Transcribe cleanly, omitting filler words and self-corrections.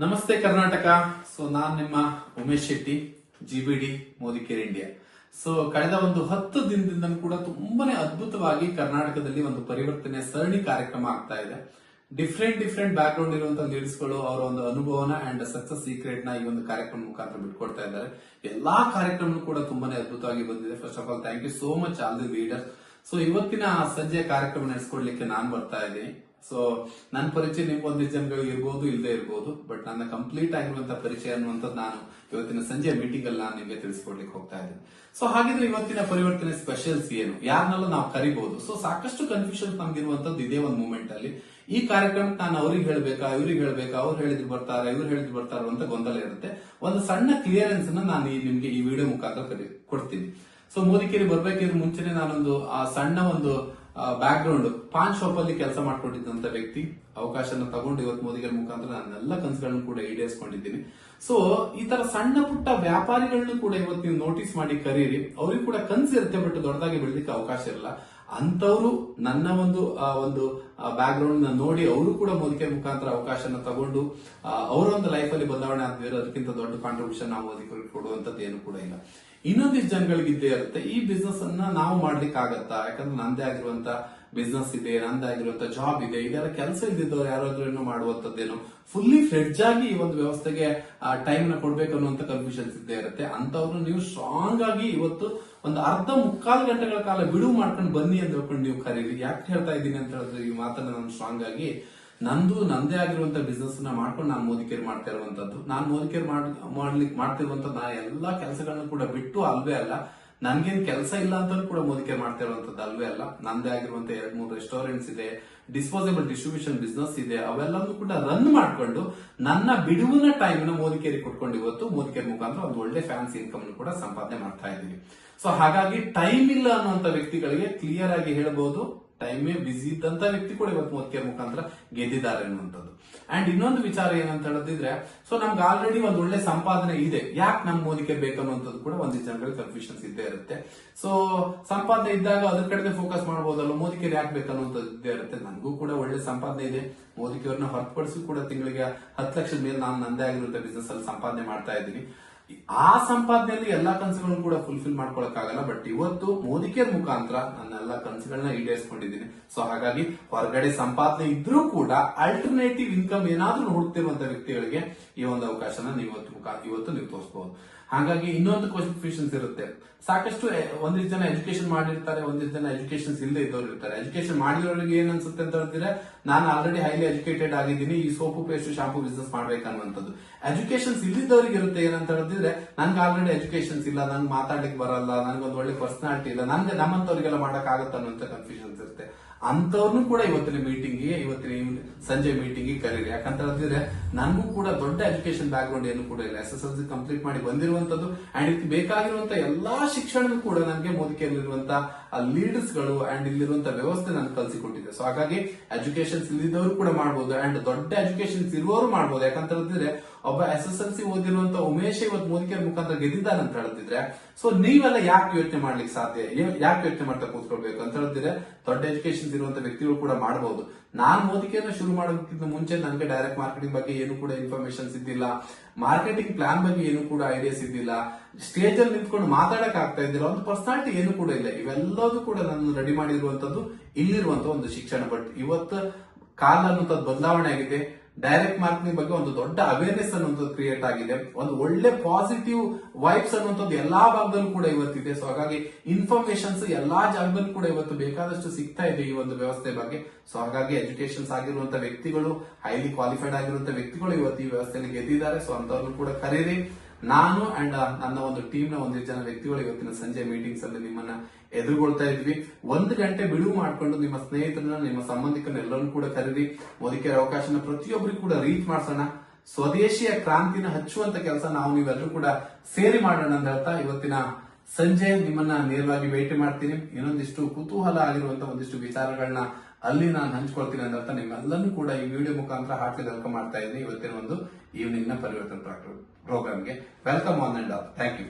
ನಮಸ್ತೆ ಕರ್ನಾಟಕ. ಸೊ ನಾನ್ ನಿಮ್ಮ Umesh Shetty, ಜಿಬಿಡಿ Modicare India. So ಕಳೆದ ಒಂದು 10 ದಿನದಿಂದ ಕೂಡ ತುಂಬಾನೇ ಅದ್ಭುತವಾಗಿ ಕರ್ನಾಟಕದಲ್ಲಿ ಒಂದು ಪರಿವರ್ತನೆ ಸರಣಿ ಕಾರ್ಯಕ್ರಮ ಆಗ್ತಾ ಇದೆ. ಡಿಫ್ರೆಂಟ್ ಬ್ಯಾಕ್ ಗ್ರೌಂಡ್ ಇರುವಂತಹ ಲೀಡರ್ಸ್ ಗಳು ಅವರ ಒಂದು ಅನುಭವನ ಅಂಡ್ ಸಕ್ಸಸ್ ಸೀಕ್ರೆಟ್ ನ ಈ ಒಂದು ಕಾರ್ಯಕ್ರಮ ಮುಖಾಂತರ ಬಿಟ್ಕೊಡ್ತಾ ಇದ್ದಾರೆ. ಎಲ್ಲಾ ಕಾರ್ಯಕ್ರಮ ಕೂಡ ತುಂಬಾನೇ ಅದ್ಭುತವಾಗಿ ಬಂದಿದೆ. First of all thank you so much all the leaders. So ಇವತ್ತಿನ ಸಂಜೆ ಕಾರ್ಯಕ್ರಮ ನಡೆಸ್ಕೊಡ್ಲಿಕ್ಕೆ ನಾನ್ ಬರ್ತಾ ಇದ್ದೀನಿ. ಸೊ ನನ್ನ ಪರಿಚಯ ನಿಮ್ಗೆ ಒಂದಿಷ್ಟು ಜನಗಳಿಗೆ ಇರ್ಬೋದು, ಇಲ್ಲದೆ ಇರ್ಬೋದು, ಬಟ್ ನನ್ನ ಕಂಪ್ಲೀಟ್ ಆಗಿರುವಂತಹ ಪರಿಚಯ ಅನ್ನುವಂಥದ್ದು ನಾನು ಇವತ್ತಿನ ಸಂಜೆ ಮೀಟಿಂಗ್ ಅಲ್ಲಿ ನಾನು ನಿಮಗೆ ತಿಳಿಸ್ಕೊಡ್ಲಿಕ್ಕೆ ಹೋಗ್ತಾ ಇದ್ದೀನಿ. ಸೊ ಹಾಗಿದ್ರೆ ಇವತ್ತಿನ ಪರಿವರ್ತನೆ ಸ್ಪೆಷಲ್ಸ್ ಏನು, ಯಾರನ್ನೆಲ್ಲ ನಾವು ಕರಿಬಹುದು? ಸೊ ಸಾಕಷ್ಟು ಕನ್ಫ್ಯೂಷನ್ ನಮ್ಗಿರುವಂತದ್ದು ಇದೇ ಒಂದು ಮೂಮೆಂಟ್ ಅಲ್ಲಿ. ಈ ಕಾರ್ಯಕ್ರಮಕ್ಕೆ ನಾನು ಅವ್ರಿಗೆ ಹೇಳ್ಬೇಕಾ, ಇವ್ರಿಗೆ ಹೇಳ್ಬೇಕಾ, ಅವ್ರು ಹೇಳಿದ್ರು ಬರ್ತಾರ, ಇವ್ರು ಹೇಳಿದ್ರು ಬರ್ತಾರ ಅಂತ ಗೊಂದಲ ಇರುತ್ತೆ. ಒಂದು ಸಣ್ಣ ಕ್ಲಿಯರೆನ್ಸ್ ನಾನು ನಿಮ್ಗೆ ಈ ವಿಡಿಯೋ ಮುಖಾಂತರ ಕೊಡ್ತೀನಿ. ಸೊ ಮೋದಿಕೇರಿ ಬರ್ಬೇಕಿದ್ರೆ ಮುಂಚೆನೆ ನಾನೊಂದು ಆ ಸಣ್ಣ ಒಂದು ಬ್ಯಾಕ್ ಗ್ರೌಂಡ್ ಪಾನ್ ಶಾಪ್ ಅಲ್ಲಿ ಕೆಲಸ ಮಾಡ್ಕೊಂಡಿದ್ದಂತ ವ್ಯಕ್ತಿ. ಅವಕಾಶನ ತಗೊಂಡು ಇವತ್ತು ಮೋದಿಕೇರಿ ಮುಖಾಂತರ ನನ್ನೆಲ್ಲ ಕನಸುಗಳನ್ನು ಕೂಡ ಈಡೇರಿಸಿಕೊಂಡಿದ್ದೀನಿ. ಸೊ ಈ ತರ ಸಣ್ಣ ಪುಟ್ಟ ವ್ಯಾಪಾರಿಗಳನ್ನು ಕೂಡ ಇವತ್ತು ನೀವು ನೋಟಿಸ್ ಮಾಡಿ ಕರೀರಿ. ಅವ್ರಿಗೆ ಕೂಡ ಕನಸು ಇರುತ್ತೆ, ಬಟ್ ದೊಡ್ಡದಾಗಿ ಬೆಳಲಿಕ್ಕೆ ಅವಕಾಶ ಇರಲ್ಲ. ಅಂತವ್ರು ನನ್ನ ಒಂದು ಬ್ಯಾಕ್ ಗ್ರೌಂಡ್ ನೋಡಿ ಅವರು ಕೂಡ ಮೋದಿಕೇರಿ ಮುಖಾಂತರ ಅವಕಾಶನ ತಗೊಂಡು ಅವರ ಒಂದು ಲೈಫ್ ಅಲ್ಲಿ ಬದಲಾವಣೆ ಆಗ್ತಿದ್ರೆ ಅದಕ್ಕಿಂತ ದೊಡ್ಡ ಕಾಂಟ್ರಿಬ್ಯೂಷನ್ ನಾವು ಮೋದಿಕೇರಿ ಕೊಡುವಂತದ್ದು ಏನು ಕೂಡ ಇಲ್ಲ. ಇನ್ನೊಂದಿಷ್ಟು ಜನಗಳಿಗೆ ಇದ್ದೇ ಇರುತ್ತೆ, ಈ ಬಿಸ್ನೆಸ್ ಅನ್ನ ನಾವು ಮಾಡ್ಲಿಕ್ಕೆ ಆಗತ್ತಾ, ಯಾಕಂದ್ರೆ ನಂದೇ ಆಗಿರುವಂತ ಬಿಸ್ನೆಸ್ ಇದೆ, ನಂದೇ ಆಗಿರುವಂತ ಜಾಬ್ ಇದೆ, ಇದೆಲ್ಲ ಕೆಲಸ ಇದ್ದಿದ್ದವ್ರು ಯಾರಾದ್ರೂ ಏನೋ ಮಾಡುವಂತದ್ದೇನು ಫುಲ್ಲಿ ಫ್ಲೆಡ್ಜ್ ಆಗಿ ಈ ಒಂದು ವ್ಯವಸ್ಥೆಗೆ ಟೈಮ್ ನ ಕೊಡ್ಬೇಕು ಅನ್ನುವಂತ ಕನ್ಫ್ಯೂಷನ್ಸ್ ಇದ್ದೇ ಇರುತ್ತೆ. ಅಂತವ್ರು ನೀವು ಸ್ಟ್ರಾಂಗ್ ಆಗಿ ಇವತ್ತು ಒಂದು ಅರ್ಧ ಮುಕ್ಕಾಲು ಗಂಟೆಗಳ ಕಾಲ ಬಿಡುವು ಮಾಡ್ಕೊಂಡು ಬನ್ನಿ ಅಂತ ಹೇಳ್ಕೊಂಡು ನೀವು ಕರೀರಿ. ಯಾಕೆ ಹೇಳ್ತಾ ಇದ್ದೀನಿ ಅಂತ ಹೇಳಿದ್ರೆ ಈ ಮಾತನ್ನ ನಾನು ಸ್ಟ್ರಾಂಗ್ ಆಗಿ ನಂದೇ ಆಗಿರುವಂತ ಬಿಸ್ನೆಸ್ ನ ಮಾಡ್ಕೊಂಡು ನಾನು ಮೋದಿಕೇರಿ ಮಾಡ್ತಾ ಇರುವಂತದ್ದು. ನಾನು ಮೋದಿಕೇರಿ ಮಾಡ್ತಿರುವಂತದ್ದು ನಾ ಎಲ್ಲಾ ಕೆಲಸಗಳನ್ನ ಕೂಡ ಬಿಟ್ಟು ಅಲ್ವೇ ಅಲ್ಲ, ನನ್ಗೇನ್ ಕೆಲಸ ಇಲ್ಲ ಅಂತ ಕೂಡ ಮೋದಿಕೇರಿ ಮಾಡ್ತಾ ಇರುವಂತದ್ದು ಅಲ್ವೇ ಅಲ್ಲ. ನಂದೇ ಆಗಿರುವಂತ 2-3 ರೆಸ್ಟೋರೆಂಟ್ಸ್ ಇದೆ, ಡಿಸ್ಪೋಸಬಲ್ ಡಿಸ್ಟ್ರಿಬ್ಯೂಷನ್ ಬಿಸ್ನೆಸ್ ಇದೆ, ಅವೆಲ್ಲವೂ ಕೂಡ ರನ್ ಮಾಡ್ಕೊಂಡು ನನ್ನ ಬಿಡುವಿನ ಟೈಮ್ ನ ಮೋದಿಕೇರಿ ಕೊಟ್ಕೊಂಡು ಇವತ್ತು ಮೋದಿಕೇರಿ ಮುಖಾಂತರ ಒಂದು ಒಳ್ಳೆ ಫ್ಯಾನ್ಸಿ ಇನ್ಕಮ್ ಕೂಡ ಸಂಪಾದನೆ ಮಾಡ್ತಾ ಇದ್ದೀವಿ. ಸೊ ಹಾಗಾಗಿ ಟೈಮ್ ಇಲ್ಲ ಅನ್ನುವಂತ ವ್ಯಕ್ತಿಗಳಿಗೆ ಕ್ಲಿಯರ್ ಆಗಿ ಹೇಳಬಹುದು, ಟೈಮೇ ಬಿಸಿ ಇದ್ದಂತ ವ್ಯಕ್ತಿ ಕೂಡ ಇವತ್ತು ಮೋದಿಕೇರಿ ಮುಖಾಂತರ ಗೆದ್ದಿದ್ದಾರೆ ಅನ್ನುವಂಥದ್ದು. ಅಂಡ್ ಇನ್ನೊಂದು ವಿಚಾರ ಏನಂತ ಹೇಳಿದ್ರೆ, ಸೊ ನಮ್ಗೆ ಆಲ್ರೆಡಿ ಒಂದು ಒಳ್ಳೆ ಸಂಪಾದನೆ ಇದೆ, ಯಾಕೆ ನಮ್ ಮೋದಿಕೇರಿ ಬೇಕನ್ನುವಂಥದ್ದು ಕೂಡ ಒಂದಿಷ್ಟು ಜನಗಳಿಗೆ ಕನ್ಫ್ಯೂಷನ್ಸ್ ಇದ್ದೇ ಇರುತ್ತೆ. ಸೊ ಸಂಪಾದನೆ ಇದ್ದಾಗ ಅದ್ರ ಕಡೆ ಫೋಕಸ್ ಮಾಡಬಹುದಲ್ಲ, ಮೋದಿಕೇರಿ ಯಾಕೆ ಬೇಕನ್ನುವಂಥದ್ದು ಇದ್ದೇ ಇರುತ್ತೆ. ನನಗೂ ಕೂಡ ಒಳ್ಳೆ ಸಂಪಾದನೆ ಇದೆ, ಮೋದಿಕೇರಿನ ಹೊರತುಪಡಿಸಿ ಕೂಡ ತಿಂಗಳಿಗೆ 10 ಲಕ್ಷದ ಮೇಲೆ ನಾನು ನಂದೇ ಆಗಿರುವಂತ ಬಿಸ್ನೆಸ್ ಅಲ್ಲಿ ಸಂಪಾದನೆ ಮಾಡ್ತಾ ಇದ್ದೀನಿ. ಆ ಸಂಪಾದನೆಯಲ್ಲಿ ಎಲ್ಲಾ ಕನಸುಗಳನ್ನು ಕೂಡ ಫುಲ್ಫಿಲ್ ಮಾಡ್ಕೊಳಕ್ಕಾಗಲ್ಲ, ಬಟ್ ಇವತ್ತು ಮೋದಿಕೇರಿ ಮುಖಾಂತರ ನನ್ನ ಎಲ್ಲಾ ಕನಸುಗಳನ್ನ ಈಡೇರಿಸಿಕೊಂಡಿದ್ದೀನಿ. ಸೊ ಹಾಗಾಗಿ ಹೊರಗಡೆ ಸಂಪಾದನೆ ಇದ್ರೂ ಕೂಡ ಅಲ್ಟರ್ನೇಟಿವ್ ಇನ್ಕಮ್ ಏನಾದ್ರೂ ಹುಡುಕ್ತಿರುವಂತ ವ್ಯಕ್ತಿಗಳಿಗೆ ಈ ಒಂದು ಅವಕಾಶನ ಇವತ್ತು ನೀವು ತೋರಿಸಬಹುದು. ಹಾಗಾಗಿ ಇನ್ನೊಂದು ಕನ್ಫ್ಯೂಷನ್ಸ್ ಇರುತ್ತೆ. ಸಾಕಷ್ಟು ಒಂದಿಷ್ಟು ಜನ ಎಜುಕೇಶನ್ ಮಾಡಿರ್ತಾರೆ, ಒಂದಿಷ್ಟು ಜನ ಎಜುಕೇಶನ್ ಇಲ್ಲದೆ ಇದ್ದವ್ರು ಇರ್ತಾರೆ. ಎಜುಕೇಶನ್ ಮಾಡಿರೋರಿಗೆ ಏನ್ ಅನ್ಸುತ್ತೆ ಅಂತ ಹೇಳಿದ್ರೆ, ನಾನು ಆಲ್ರೆಡಿ ಹೈಲಿ ಎಜುಕೇಟೆಡ್ ಆಗಿದ್ದೀನಿ, ಈ ಸೋಪು ಪೇಸ್ಟ್ ಶಾಂಪು ಬಿಸ್ನೆಸ್ ಮಾಡ್ಬೇಕನ್ನುವಂಥದ್ದು. ಎಜುಕೇಶನ್ಸ್ ಇಲ್ಲಿದ್ದವ್ರಿಗೆ ಇರುತ್ತೆ ಏನಂತ ಹೇಳಿದ್ರೆ, ನನ್ಗೆ ಆಲ್ರೆಡಿ ಎಜುಕೇಶನ್ಸ್ ಇಲ್ಲ, ನನ್ಗೆ ಮಾತಾಡ್ಲಿಕ್ಕೆ ಬರಲ್ಲ, ನನ್ಗೊಂದು ಒಳ್ಳೆ ಪರ್ಸನಾಲಿಟಿ ಇಲ್ಲ, ನನ್ಗೆ ನಮ್ಮಂತವ್ರಿಗೆಲ್ಲ ಮಾಡಕ್ ಆಗತ್ತ ಅನ್ನುವಂತ ಕನ್ಫ್ಯೂಷನ್ಸ್ ಇರುತ್ತೆ. ಅಂತವ್ರನ್ನು ಕೂಡ ಇವತ್ತಿನ ಸಂಜೆ ಮೀಟಿಂಗ್ ಕರೀರಿ. ಯಾಕಂತ ಹೇಳಿದ್ರೆ ನನ್ಗೂ ಕೂಡ ದೊಡ್ಡ ಎಜುಕೇಶನ್ ಬ್ಯಾಕ್ ಗ್ರೌಂಡ್ ಏನು ಕೂಡ ಇಲ್ಲ, SSLC ಕಂಪ್ಲೀಟ್ ಮಾಡಿ ಬಂದಿರುವಂತದ್ದು. ಅಂಡ್ ಇದಕ್ಕೆ ಬೇಕಾಗಿರುವಂತ ಎಲ್ಲಾ ಶಿಕ್ಷಣ ಕೂಡ ನನಗೆ ಮೋದಿಕೇರಿರುವಂತ ಲೀಡರ್ಸ್ ಗಳು ಅಂಡ್ ಇಲ್ಲಿರುವಂತ ವ್ಯವಸ್ಥೆ ನನಗೆ ಕಲಿಸಿಕೊಟ್ಟಿದೆ. ಸೊ ಹಾಗಾಗಿ ಎಜುಕೇಶನ್ಸ್ ಇಲ್ಲಿದ್ದವರು ಕೂಡ ಮಾಡಬಹುದು, ಅಂಡ್ ದೊಡ್ಡ ಎಜುಕೇಶನ್ಸ್ ಇರುವವರು ಮಾಡಬಹುದು. ಯಾಕಂತ ಹೇಳಿದ್ರೆ ಒಬ್ಬ SSLC ಓದಿರುವಂತ ಉಮೇಶ್ ಇವತ್ತು ಮೋದಿಕೇರಿ ಮುಖಾಂತರ ಗೆದ್ದಿದ್ದಾನೆ ಅಂತ ಹೇಳಿದ್ರೆ, ಸೊ ನೀವೆಲ್ಲ ಯಾಕೆ ಯೋಚನೆ ಮಾಡ್ಲಿಕ್ಕೆ ಸಾಧ್ಯ, ಯಾಕೆ ಯೋಚನೆ ಮಾಡ್ತಾ ಕೂತ್ಕೊಳ್ಬೇಕು ಅಂತ ಹೇಳಿದ್ರೆ, ದೊಡ್ಡ ಎಜುಕೇಶನ್ ಇರುವಂತ ವ್ಯಕ್ತಿಗಳು ಕೂಡ ಮಾಡಬಹುದು. ನಾನ್ ಮೋದಿಕೇರಿನ ಶುರು ಮಾಡೋದಕ್ಕಿಂತ ಮುಂಚೆ ನನಗೆ ಡೈರೆಕ್ಟ್ ಮಾರ್ಕೆಟಿಂಗ್ ಬಗ್ಗೆ ಏನು ಕೂಡ ಇನ್ಫಾರ್ಮೇಶನ್ಸ್ ಇದ್ದಿಲ್ಲ, ಮಾರ್ಕೆಟಿಂಗ್ ಪ್ಲಾನ್ ಬಗ್ಗೆ ಏನು ಕೂಡ ಐಡಿಯಾಸ್ ಇದ್ದಿಲ್ಲ, ಸ್ಟೇಜ್ ಅಲ್ಲಿ ನಿಂತ್ಕೊಂಡು ಮಾತಾಡಕ್ ಆಗ್ತಾ ಇದ್ದಿಲ್ಲ, ಒಂದು ಪರ್ಸನಾಲಿಟಿ ಏನು ಕೂಡ ಇಲ್ಲ. ಇವೆಲ್ಲದೂ ಕೂಡ ನಾನು ರೆಡಿ ಮಾಡಿರುವಂತದ್ದು ಇಲ್ಲಿರುವಂತ ಒಂದು ಶಿಕ್ಷಣ. ಬಟ್ ಇವತ್ತು ಕಾಲ ಅನ್ನುವಂಥದ್ದು ಬದಲಾವಣೆ ಆಗಿದೆ. ಡೈರೆಕ್ಟ್ ಮಾರ್ಕೆಟಿಂಗ್ ಬಗ್ಗೆ ಒಂದು ದೊಡ್ಡ ಅವೇರ್ನೆಸ್ ಅನ್ನುವಂಥದ್ದು ಕ್ರಿಯೇಟ್ ಆಗಿದೆ. ಒಂದು ಒಳ್ಳೆ ಪಾಸಿಟಿವ್ ವೈಬ್ಸ್ ಅನ್ನುವಂಥದ್ದು ಎಲ್ಲಾ ಭಾಗದಲ್ಲೂ ಕೂಡ ಇವತ್ತಿದೆ. ಸೊ ಹಾಗಾಗಿ ಇನ್ಫಾರ್ಮೇಶನ್ಸ್ ಎಲ್ಲಾ ಜಾಗದಲ್ಲೂ ಕೂಡ ಇವತ್ತು ಬೇಕಾದಷ್ಟು ಸಿಗ್ತಾ ಇದೆ ಈ ಒಂದು ವ್ಯವಸ್ಥೆ ಬಗ್ಗೆ. ಸೊ ಹಾಗಾಗಿ ಎಜುಕೇಶನ್ಸ್ ಆಗಿರುವಂತ ವ್ಯಕ್ತಿಗಳು, ಹೈಲಿ ಕ್ವಾಲಿಫೈಡ್ ಆಗಿರುವಂತ ವ್ಯಕ್ತಿಗಳು ಇವತ್ತು ಈ ವ್ಯವಸ್ಥೆಯಲ್ಲಿ ಗೆದ್ದಿದ್ದಾರೆ. ಸೊ ಅಂತವ್ರನ್ನು ಕೂಡ ಕರೀರಿ. ನಾನು ಅಂಡ್ ನನ್ನ ಒಂದು ಟೀಮ್ ನ ಒಂದಿಷ್ಟು ಜನ ವ್ಯಕ್ತಿಗಳು ಇವತ್ತಿನ ಸಂಜೆ ಮೀಟಿಂಗ್ಸ್ ಅಲ್ಲಿ ನಿಮ್ಮನ್ನ ಎದುರುಗೊಳ್ತಾ ಇದ್ವಿ. 1 ಗಂಟೆ ಬಿಡುವು ಮಾಡ್ಕೊಂಡು ನಿಮ್ಮ ಸ್ನೇಹಿತರನ್ನ, ನಿಮ್ಮ ಸಂಬಂಧಿಕರನ್ನ ಎಲ್ಲರನ್ನು ಕೂಡ ಕರೀರಿ. ಮೋದಿಕೇರಿ ಅವಕಾಶನ ಪ್ರತಿಯೊಬ್ಬರಿಗೂ ಕೂಡ ರೀಚ್ ಮಾಡಿಸೋಣ. ಸ್ವದೇಶಿಯ ಕ್ರಾಂತಿನ ಹಚ್ಚುವಂತ ಕೆಲಸ ನಾವು ನೀವೆಲ್ಲರೂ ಕೂಡ ಸೇರಿ ಮಾಡೋಣ ಅಂತ ಹೇಳ್ತಾ ಇವತ್ತಿನ ಸಂಜೆ ನಿಮ್ಮನ್ನ ನೇರವಾಗಿ ಭೇಟಿ ಮಾಡ್ತೀನಿ. ಇನ್ನೊಂದಿಷ್ಟು ಕುತೂಹಲ ಆಗಿರುವಂತ ಒಂದಿಷ್ಟು ವಿಚಾರಗಳನ್ನ ಅಲ್ಲಿ ನಾನು ಹಂಚ್ಕೊಳ್ತೀನಿ ಅಂತ ನಿಮ್ಮೆಲ್ಲರೂ ಕೂಡ ಈ ವಿಡಿಯೋ ಮುಖಾಂತರ ಹಾರ್ಟ್ಲಿ ವೆಲ್ಕಮ್ ಮಾಡ್ತಾ ಇದ್ದೀನಿ. ಇವತ್ತಿನ ಒಂದು ಈವ್ನಿಂಗ್ ನ ಪರಿವರ್ತನೆ ಪ್ರೋಗ್ರಾಮ್ಗೆ welcome on and off. Thank you.